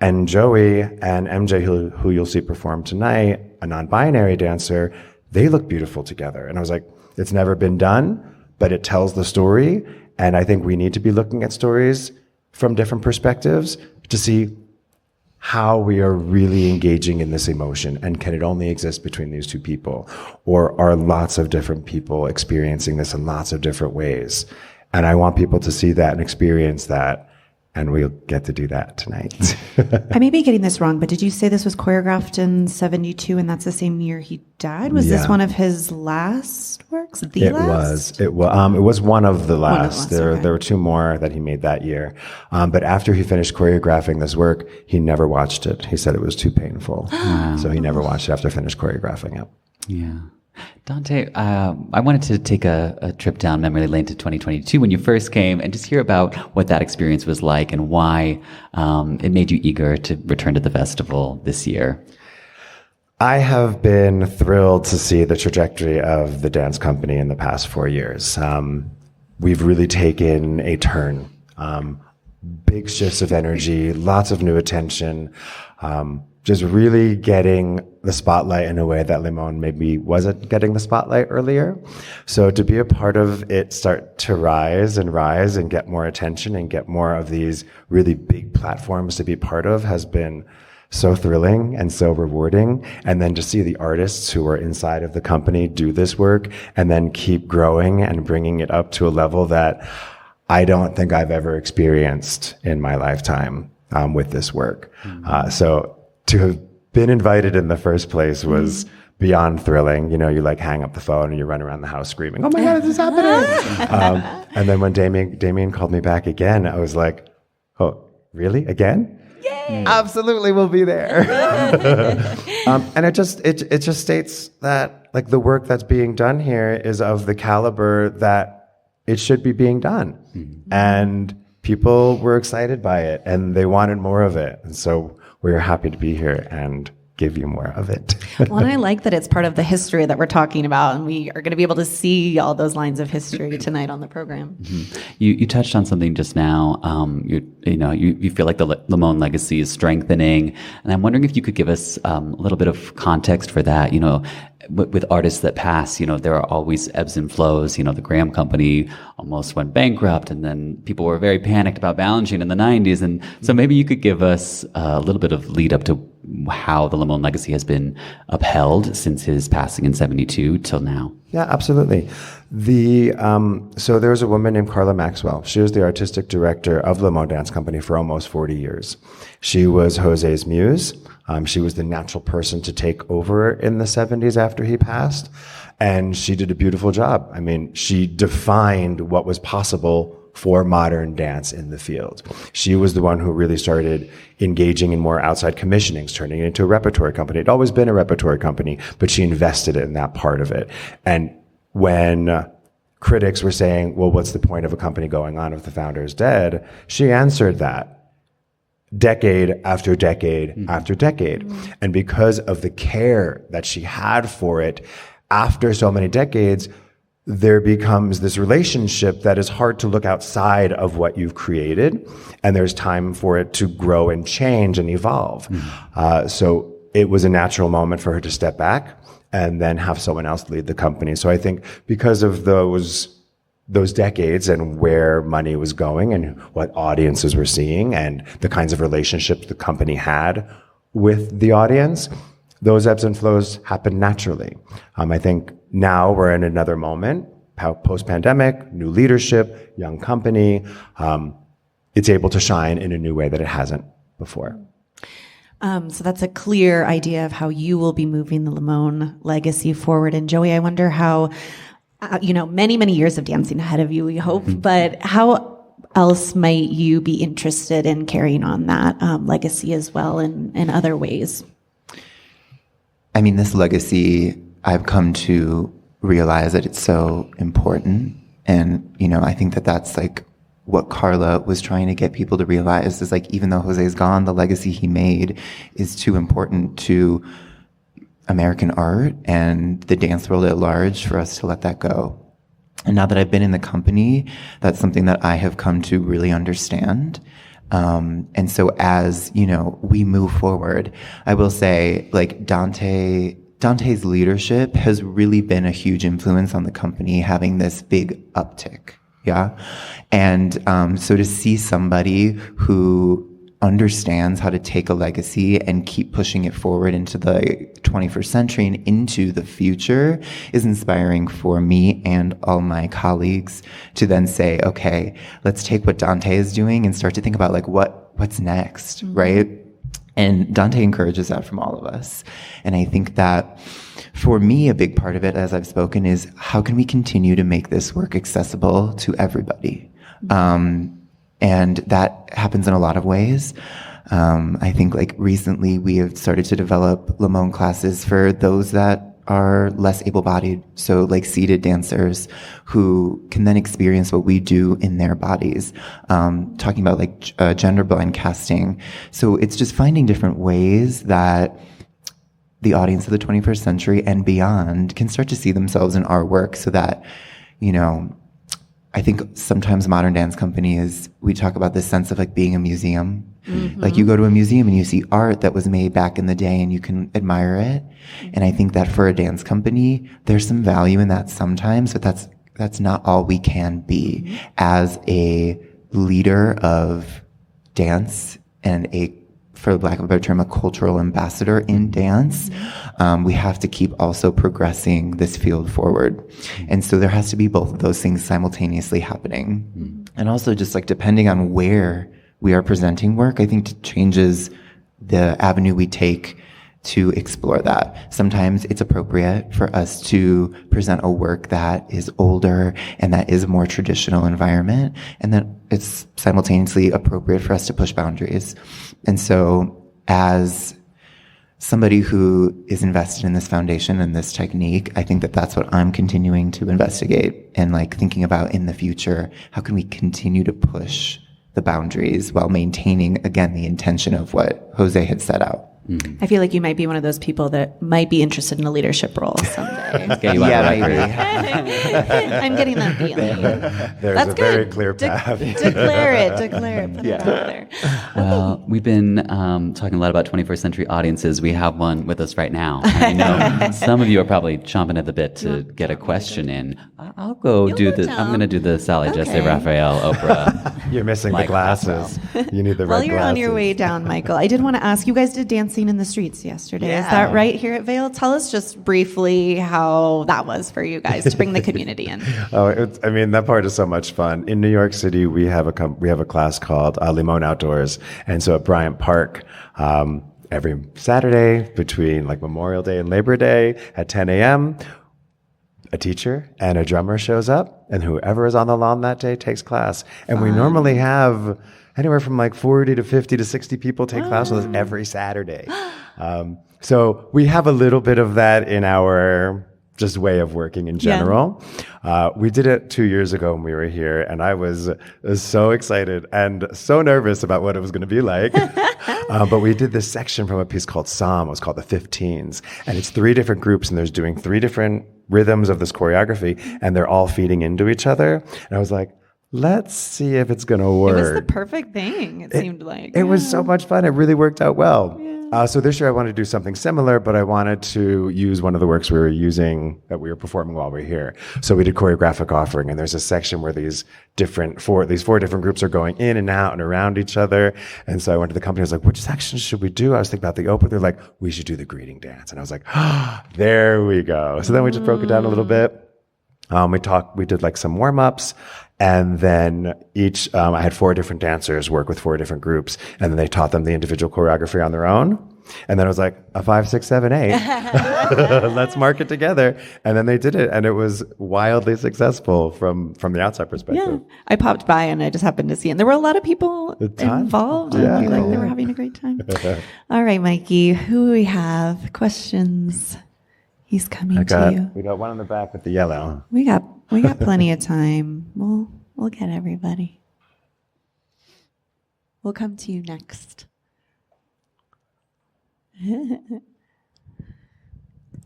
And Joey and MJ, who you'll see perform tonight, a non-binary dancer, they look beautiful together. And I was like, it's never been done, but it tells the story. And I think we need to be looking at stories from different perspectives to see how we are really engaging in this emotion, and can it only exist between these two people, or are lots of different people experiencing this in lots of different ways? And I want people to see that and experience that, and we'll get to do that tonight. I may be getting this wrong, but did you say this was choreographed in 72 and that's the same year he died? Was this one of his last works? It was one of the last. There were two more that he made that year. But after he finished choreographing this work, he never watched it. He said it was too painful. So he never watched it after finished choreographing it. Yeah. Dante, I wanted to take a trip down memory lane to 2022 when you first came, and just hear about what that experience was like and why it made you eager to return to the festival this year. I have been thrilled to see the trajectory of the dance company in the past 4 years. We've really taken a turn. Big shifts of energy, lots of new attention, just really getting the spotlight in a way that Limón maybe wasn't getting the spotlight earlier. So to be a part of it start to rise and get more attention and get more of these really big platforms to be part of has been so thrilling and so rewarding. And then to see the artists who are inside of the company do this work and then keep growing and bringing it up to a level that I don't think I've ever experienced in my lifetime with this work. So to have been invited in the first place was beyond thrilling. You like hang up the phone and you run around the house screaming, "Oh my God, this is happening!" And then when Damien called me back again, I was like, "Oh, really? Again? Yay! Absolutely, we'll be there." And it just states that like the work that's being done here is of the caliber that it should be being done, and people were excited by it and they wanted more of it, and so we're happy to be here and give you more of it. Well, and I like that it's part of the history that we're talking about, and we are going to be able to see all those lines of history tonight on the program. You touched on something just now. You feel like the Limón legacy is strengthening, and I'm wondering if you could give us a little bit of context for that. With artists that pass, there are always ebbs and flows. The Graham Company almost went bankrupt, and then people were very panicked about Balanchine in the 90s. And so maybe you could give us a little bit of lead up to how the Limón legacy has been upheld since his passing in 72 till now. Yeah, absolutely. So there was a woman named Carla Maxwell. She was the artistic director of Limón Dance Company for almost 40 years. She was Jose's muse. She was the natural person to take over in the 70s after he passed. And she did a beautiful job. I mean, she defined what was possible for modern dance in the field. She was the one who really started engaging in more outside commissionings, turning it into a repertory company. It'd always been a repertory company, but she invested in that part of it. And when critics were saying, well, what's the point of a company going on if the founder is dead? She answered that decade after decade after decade. And because of the care that she had for it, after so many decades, there becomes this relationship that is hard to look outside of what you've created, and there's time for it to grow and change and evolve. So it was a natural moment for her to step back and then have someone else lead the company. So I think because of those decades and where money was going and what audiences were seeing and the kinds of relationships the company had with the audience, those ebbs and flows happen naturally. I think now we're in another moment, post-pandemic, new leadership, young company. It's able to shine in a new way that it hasn't before. So that's a clear idea of how you will be moving the Limón legacy forward. And Joey, I wonder how, many, many years of dancing ahead of you, we hope, but how else might you be interested in carrying on that legacy as well in other ways? I mean, this legacy, I've come to realize that it's so important. And, I think that that's like what Carla was trying to get people to realize is like, even though Jose's gone, the legacy he made is too important to American art and the dance world at large for us to let that go. And now that I've been in the company, that's something that I have come to really understand. And so as, we move forward, I will say like Dante's leadership has really been a huge influence on the company having this big uptick. Yeah. And, so to see somebody who understands how to take a legacy and keep pushing it forward into the 21st century and into the future is inspiring for me and all my colleagues to then say, okay, let's take what Dante is doing and start to think about like what's next, right? And Dante encourages that from all of us. And I think that for me, a big part of it, as I've spoken, is how can we continue to make this work accessible to everybody? And that happens in a lot of ways. I think like recently we have started to develop Limón classes for those that are less able-bodied. So like seated dancers who can then experience what we do in their bodies. Talking about like gender blind casting. So it's just finding different ways that the audience of the 21st century and beyond can start to see themselves in our work so that, I think sometimes modern dance companies, we talk about this sense of like being a museum. Like you go to a museum and you see art that was made back in the day and you can admire it. And I think that for a dance company, there's some value in that sometimes, but that's not all we can be as a leader of dance and for lack of a better term, a cultural ambassador in dance. We have to keep also progressing this field forward. And so there has to be both of those things simultaneously happening. And also just like depending on where we are presenting work, I think changes the avenue we take to explore that. Sometimes it's appropriate for us to present a work that is older and that is a more traditional environment, and then it's simultaneously appropriate for us to push boundaries. And so as somebody who is invested in this foundation and this technique, I think that that's what I'm continuing to investigate and like thinking about in the future. How can we continue to push the boundaries while maintaining, again, the intention of what Jose had set out? I feel like you might be one of those people that might be interested in a leadership role someday. Yeah, maybe. I'm getting that feeling. There's That's a good. very clear path. Declare it. Put it out there. Well, we've been talking a lot about 21st century audiences. We have one with us right now. I know some of you are probably chomping at the bit to get a question in. I'll go You'll do go the. down. I'm going to do the Sally Jesse Okay. Raphael Oprah. You're missing the Mike glasses. You need the red While glasses. you're on your way down, Michael, I did want to ask, you guys did dancing in the streets yesterday. Is that right here at Vail? Tell us just briefly how that was for you guys to bring the community in. That part is so much fun. In New York City, we have a class called Limón Outdoors. And so at Bryant Park, every Saturday between like Memorial Day and Labor Day at 10 a.m., a teacher and a drummer shows up, and whoever is on the lawn that day takes class. And we normally have anywhere from like 40 to 50 to 60 people take class with us every Saturday. So we have a little bit of that in our just way of working in general. We did it 2 years ago when we were here, and I was so excited and so nervous about what it was going to be like. But we did this section from a piece called Psalm. It was called the 15s. And it's 3 different groups, and there's doing 3 different rhythms of this choreography, and they're all feeding into each other. And I was like, let's see if it's going to work. It was the perfect thing, it seemed like. It was so much fun. It really worked out well. So this year I wanted to do something similar, but I wanted to use one of the works we were using that we were performing while we were here. So we did choreographic offering, and there's a section where these 4 different groups are going in and out and around each other. And so I went to the company. I was like, which section should we do? I was thinking about the open. They're like, we should do the greeting dance. And I was like, there we go. So then we just broke it down a little bit. We did like some warm-ups, and then I had 4 different dancers work with 4 different groups, and then they taught them the individual choreography on their own. And then I was like, a 5, 6, 7, 8. Let's mark it together. And then they did it, and it was wildly successful from the outside perspective. Yeah. I popped by and I just happened to see it. And there were a lot of people involved. Yeah. And they were having a great time. All right, Mikey, who do we have? Questions? He's coming to you. We got one in the back with the yellow. We got plenty of time. We'll get everybody. We'll come to you next.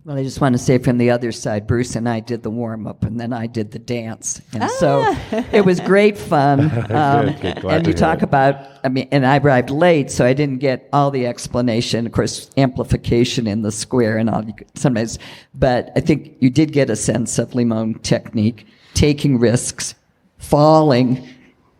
Well, I just want to say from the other side, Bruce and I did the warm-up, and then I did the dance. And so it was great fun. Good. And you talk about, and I arrived late, so I didn't get all the explanation. Of course, amplification in the square and all sometimes. But I think you did get a sense of Limón technique, taking risks, falling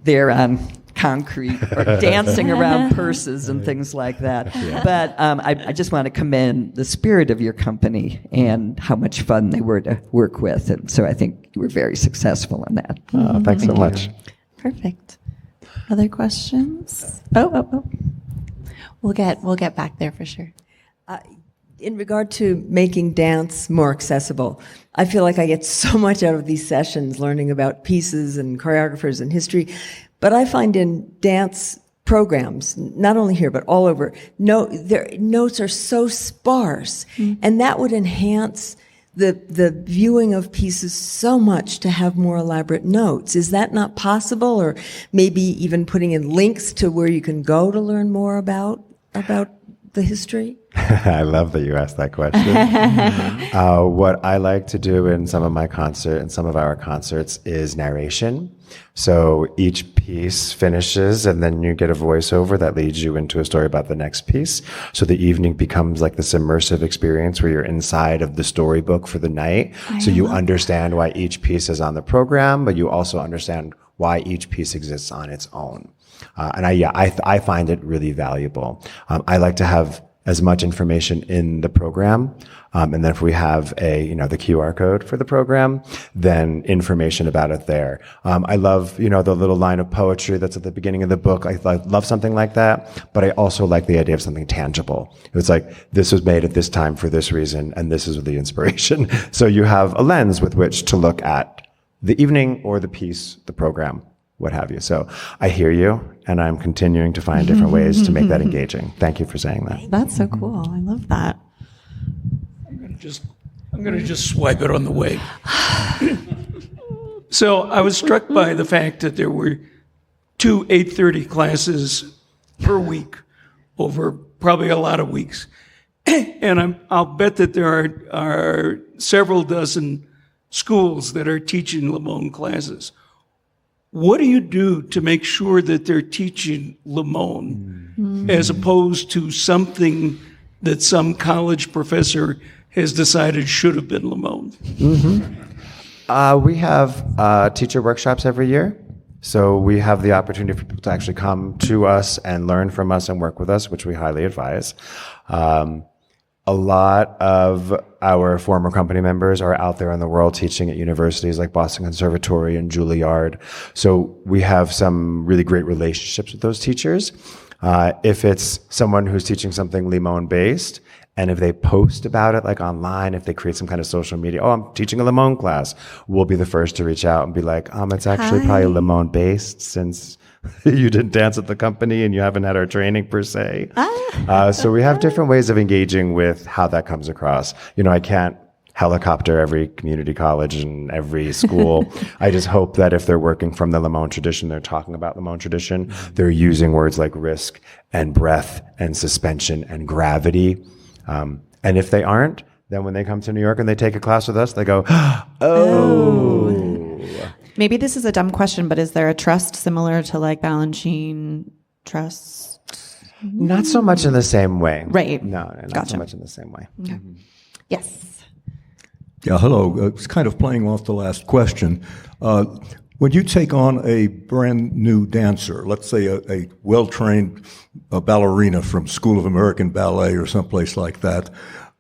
there on concrete or dancing around purses and things like that. Yeah. But I just want to commend the spirit of your company and how much fun they were to work with. And so I think you were very successful in that. Oh, thanks so much. Perfect. Other questions? Oh. We'll get back there for sure. In regard to making dance more accessible, I feel like I get so much out of these sessions learning about pieces and choreographers and history. But I find in dance programs, not only here, but all over, their notes are so sparse. And that would enhance the viewing of pieces so much to have more elaborate notes. Is that not possible? Or maybe even putting in links to where you can go to learn more about the history? I love that you asked that question. What I like to do in some of our concerts is narration. So each piece finishes, and then you get a voiceover that leads you into a story about the next piece. So the evening becomes like this immersive experience where you're inside of the storybook for the night. So you understand why each piece is on the program, but you also understand why each piece exists on its own. And I find it really valuable. I like to have as much information in the program. And then if we have the QR code for the program, then information about it there. I love, the little line of poetry that's at the beginning of the book. I love something like that, but I also like the idea of something tangible. It's like, this was made at this time for this reason, and this is the inspiration. So you have a lens with which to look at the evening or the piece, the program, what have you. So I hear you, and I'm continuing to find different ways to make that engaging. Thank you for saying that. That's so cool. I love that. I'm going to just swipe it on the way. So I was struck by the fact that there were 2 8:30 classes per week over probably a lot of weeks. And I'll bet that there are several dozen schools that are teaching Limón classes. What do you do to make sure that they're teaching Limón as opposed to something that some college professor has decided should have been Limón? We have teacher workshops every year. So we have the opportunity for people to actually come to us and learn from us and work with us, which we highly advise. A lot of our former company members are out there in the world teaching at universities like Boston Conservatory and Juilliard. So we have some really great relationships with those teachers. If it's someone who's teaching something Limón based And if they post about it, like online, if they create some kind of social media, oh, I'm teaching a Limón class, we'll be the first to reach out and be like, it's actually probably Limón based since you didn't dance at the company and you haven't had our training per se. So we have different ways of engaging with how that comes across. I can't helicopter every community college and every school. I just hope that if they're working from the Limón tradition, they're talking about Limón tradition, they're using words like risk and breath and suspension and gravity. And if they aren't, then when they come to New York and they take a class with us, they go, oh. Maybe this is a dumb question, but is there a trust similar to like Balanchine trust? Not so much in the same way. Right. No, not so much in the same way. Okay. Mm-hmm. Yes. Yeah, hello. It's kind of playing off the last question. When you take on a brand new dancer, let's say a well-trained ballerina from School of American Ballet or someplace like that,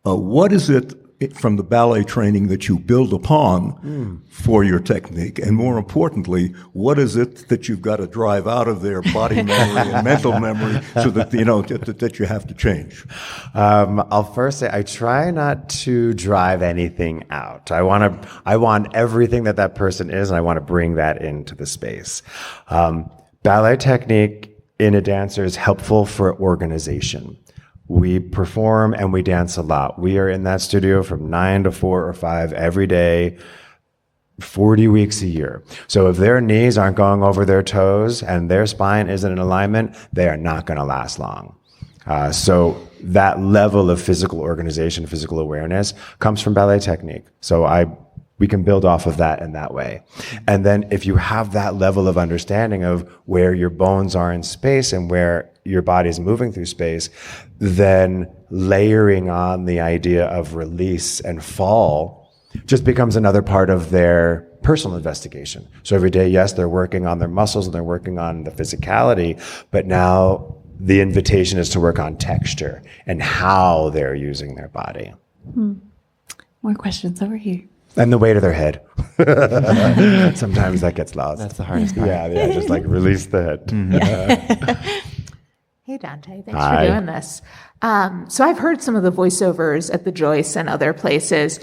what is it from the ballet training that you build upon for your technique? And more importantly, what is it that you've got to drive out of their body memory and mental memory so that, that you have to change? I'll first say I try not to drive anything out. I want everything that person is, and I want to bring that into the space. Ballet technique in a dancer is helpful for organization. We perform and we dance a lot. We are in that studio from 9 to 4 or 5 every day, 40 weeks a year. So if their knees aren't going over their toes and their spine isn't in alignment, they are not going to last long. So that level of physical organization, physical awareness comes from ballet technique. So we can build off of that in that way. And then if you have that level of understanding of where your bones are in space and where your body is moving through space, then layering on the idea of release and fall just becomes another part of their personal investigation. So every day, yes, they're working on their muscles and they're working on the physicality, but now the invitation is to work on texture and how they're using their body. More questions over here. And the weight of their head. Sometimes that gets lost. That's the hardest part. Yeah, just like release the head. Mm-hmm. Hey, Dante, thanks for doing this. So I've heard some of the voiceovers at the Joyce and other places,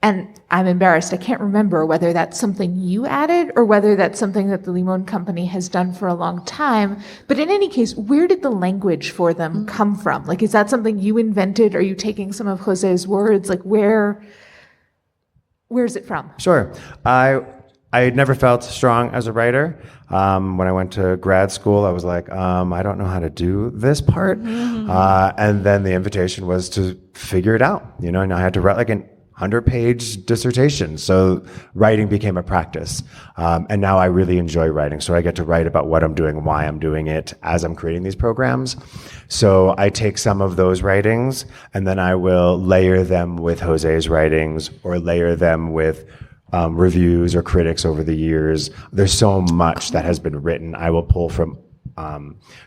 and I'm embarrassed. I can't remember whether that's something you added or whether that's something that the Limón Company has done for a long time. But in any case, where did the language for them come from? Like, is that something you invented? Are you taking some of Jose's words? Like, where's it from? Sure. I never felt strong as a writer. When I went to grad school, I was like, I don't know how to do this part. And then the invitation was to figure it out, and I had to write like an 100-page dissertation. So writing became a practice. And now I really enjoy writing. So I get to write about what I'm doing, why I'm doing it as I'm creating these programs. So I take some of those writings and then I will layer them with Jose's writings or layer them with reviews or critics over the years. There's so much that has been written. I will pull from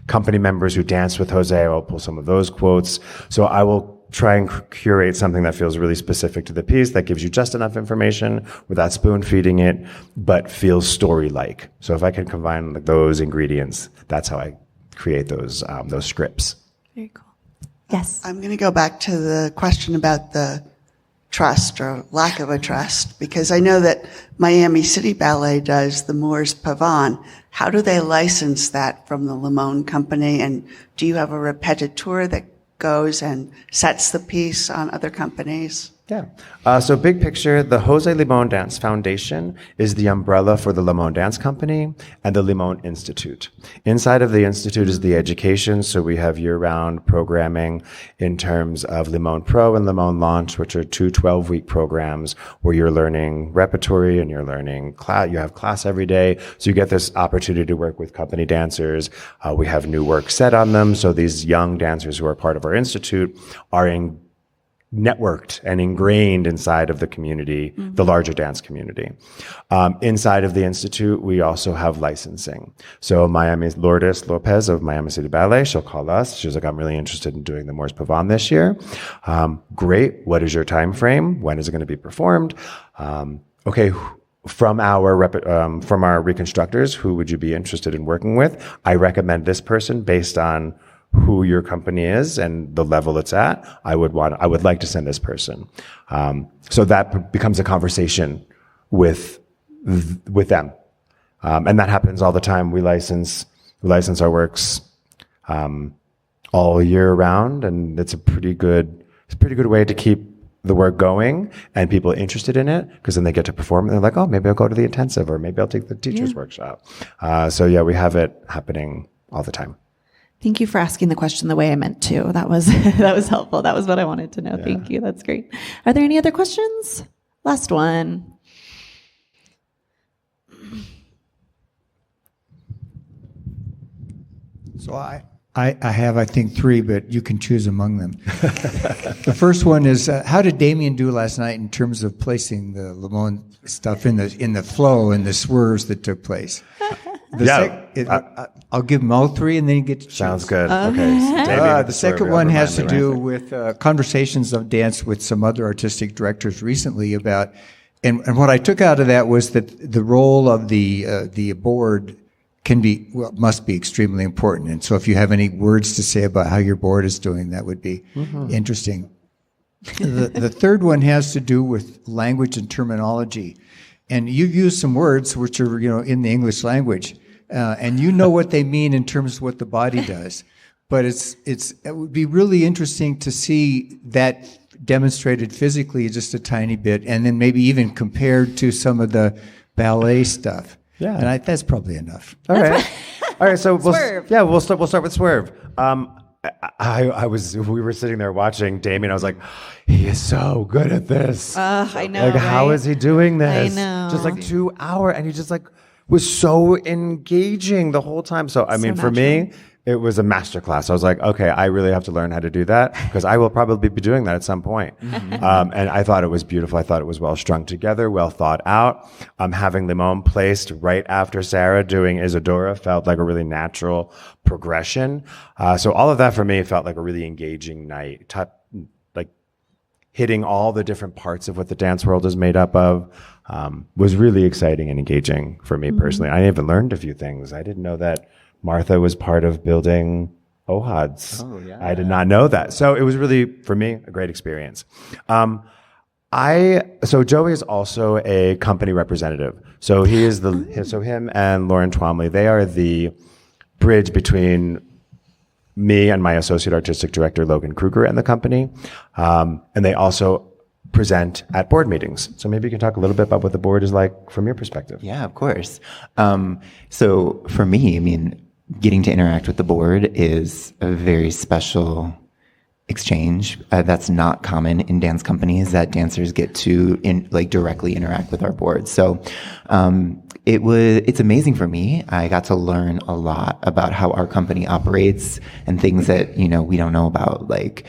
company members who danced with Jose. I will pull some of those quotes. So I will try and curate something that feels really specific to the piece, that gives you just enough information without spoon feeding it, but feels story-like. So if I can combine those ingredients, that's how I create those scripts. Very cool. Yes. I'm going to go back to the question about the trust or lack of a trust, because I know that Miami City Ballet does the Moors Pavon. How do they license that from the Limón Company? And do you have a repetiteur that goes and sets the piece on other companies? Yeah. So big picture, the Jose Limón Dance Foundation is the umbrella for the Limón Dance Company and the Limón Institute. Inside of the Institute is the education, so we have year-round programming in terms of Limón Pro and Limón Launch, which are 2 12-week programs where you're learning repertory and you're learning class. You have class every day, so you get this opportunity to work with company dancers. We have new work set on them, so these young dancers who are part of our institute are networked and ingrained inside of the community, the larger dance community. Inside of the Institute, we also have licensing. So Lourdes Lopez of Miami City Ballet, she'll call us. She's like, I'm really interested in doing the Moors Pavon this year. Great. What is your time frame? When is it going to be performed? Okay. From our reconstructors, who would you be interested in working with? I recommend this person based on who your company is and the level it's at, I would like to send this person. So that becomes a conversation with them. And that happens all the time. We license our works, all year round, and it's a pretty good way to keep the work going and people interested in it, because then they get to perform and they're like, oh, maybe I'll go to the intensive, or maybe I'll take the teacher's workshop. So yeah, we have it happening all the time. Thank you for asking the question the way I meant to. That was helpful. That was what I wanted to know. Yeah. Thank you. That's great. Are there any other questions? Last one. So I have, I think, 3, but you can choose among them. The first one is, how did Damien do last night in terms of placing the Limón stuff in the flow and the swerves that took place? I'll give them all 3, and then you get to choose. Sounds good. Okay. So the second one has to do with conversations I've danced with some other artistic directors recently about, and what I took out of that was that the role of the board must be extremely important. And so if you have any words to say about how your board is doing, that would be interesting. The third one has to do with language and terminology. And you use some words which are, in the English language, and you know what they mean in terms of what the body does. But it would be really interesting to see that demonstrated physically just a tiny bit, and then maybe even compared to some of the ballet stuff. Yeah, and that's probably enough. All right. So we'll start with Swerve. We were sitting there watching Damien. I was like, he is so good at this. I know. Like, right? How is he doing this? I know. Just like 2 hours, and he just like was so engaging the whole time. So I mean, for me, it was a masterclass. I was like, okay, I really have to learn how to do that, because I will probably be doing that at some point. And I thought it was beautiful. I thought it was well strung together, well thought out. Having Limón placed right after Sarah doing Isadora felt like a really natural progression. So all of that for me felt like a really engaging night, like hitting all the different parts of what the dance world is made up of. Was really exciting and engaging for me personally. I even learned a few things. I didn't know that Martha was part of building OHADs. Oh, yeah. I did not know that. So it was really, for me, a great experience. So Joey is also a company representative. So he is him and Lauren Twomley, they are the bridge between me and my associate artistic director, Logan Kruger, and the company. And they also present at board meetings. So maybe you can talk a little bit about what the board is like from your perspective. Yeah, of course. So for me, I mean, getting to interact with the board is a very special exchange. That's not common in dance companies, that dancers get to directly interact with our board. So it's amazing for me. I got to learn a lot about how our company operates and things that we don't know about, like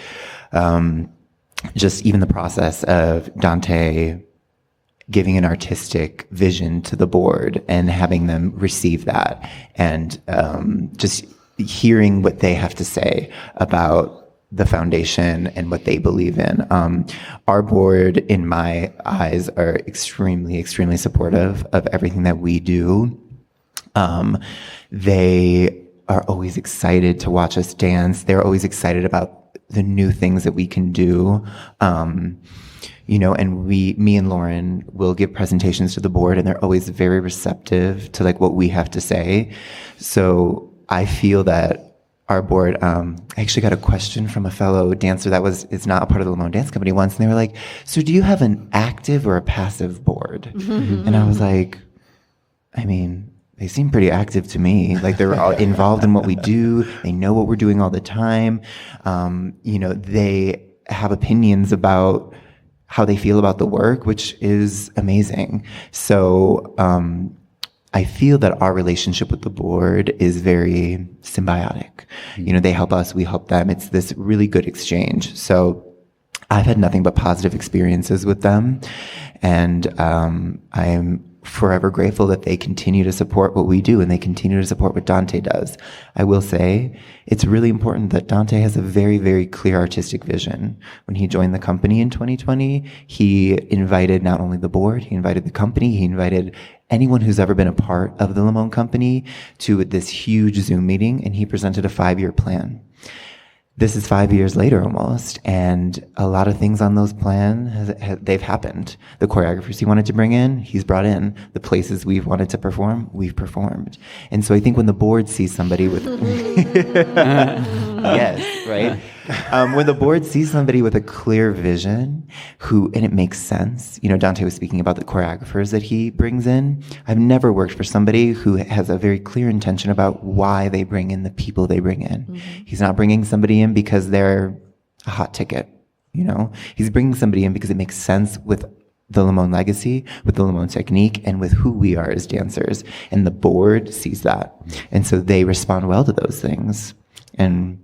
just even the process of Dante giving an artistic vision to the board and having them receive that, and just hearing what they have to say about the foundation and what they believe in. Our board, in my eyes, are extremely, extremely supportive of everything that we do. They are always excited to watch us dance. They're always excited about the new things that we can do. And me and Lauren will give presentations to the board, and they're always very receptive to what we have to say. So I feel that our board, I actually got a question from a fellow dancer it's not a part of the Limón Dance Company once, and they were like, so do you have an active or a passive board? And I was like, I mean, they seem pretty active to me. Like, they're all involved in what we do. They know what we're doing all the time. They have opinions about how they feel about the work, which is amazing. So I feel that our relationship with the board is very symbiotic. They help us, we help them. It's this really good exchange. So I've had nothing but positive experiences with them. And I'm forever grateful that they continue to support what we do and they continue to support what Dante does. I will say it's really important that Dante has a very, very clear artistic vision. When he joined the company in 2020, he invited not only the board, he invited the company, he invited anyone who's ever been a part of the Limón Company to this huge Zoom meeting, and he presented a 5-year plan. This is 5 years later almost, and a lot of things on those plans, they've happened. The choreographers he wanted to bring in, he's brought in. The places we've wanted to perform, we've performed. And so I think when the board sees somebody with... yes, right? When the board sees somebody with a clear vision, and it makes sense. Dante was speaking about the choreographers that he brings in. I've never worked for somebody who has a very clear intention about why they bring in the people they bring in. Mm-hmm. He's not bringing somebody in because they're a hot ticket. He's bringing somebody in because it makes sense with the Limón legacy, with the Limón technique, and with who we are as dancers. And the board sees that. And so they respond well to those things. And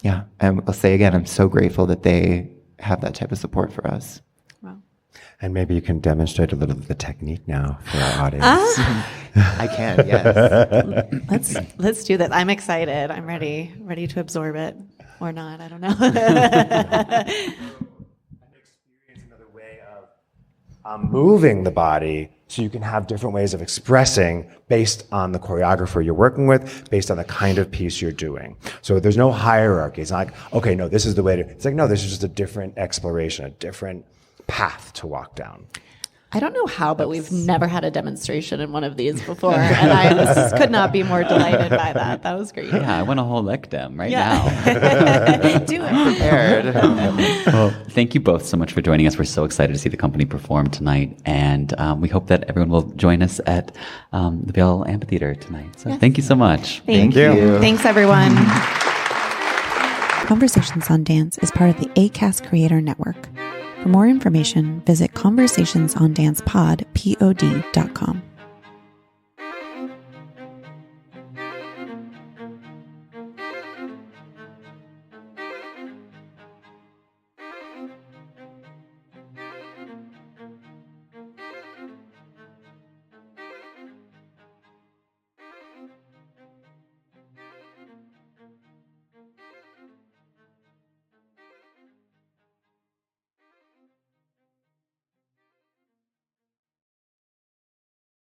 yeah, I'll say again, I'm so grateful that they have that type of support for us. Wow. And maybe you can demonstrate a little of the technique now for our audience. I can, yes. Let's do that. I'm excited. I'm ready to absorb it or not. I don't know. Another way of moving the body so you can have different ways of expressing based on the choreographer you're working with, based on the kind of piece you're doing. So there's no hierarchy. It's not like, okay, no, this is the way to... It's like, no, this is just a different exploration, a different path to walk down. I don't know how, but we've never had a demonstration in one of these before, and I could not be more delighted by that. That was great. Yeah, I want a whole lick dem now. Do it. Prepared. Well, thank you both so much for joining us. We're so excited to see the company perform tonight, and we hope that everyone will join us at the Vail Amphitheater tonight. So thank you so much. Thank you. Thanks, everyone. Conversations on Dance is part of the ACAST Creator Network. For more information, visit conversationsondancepod.com.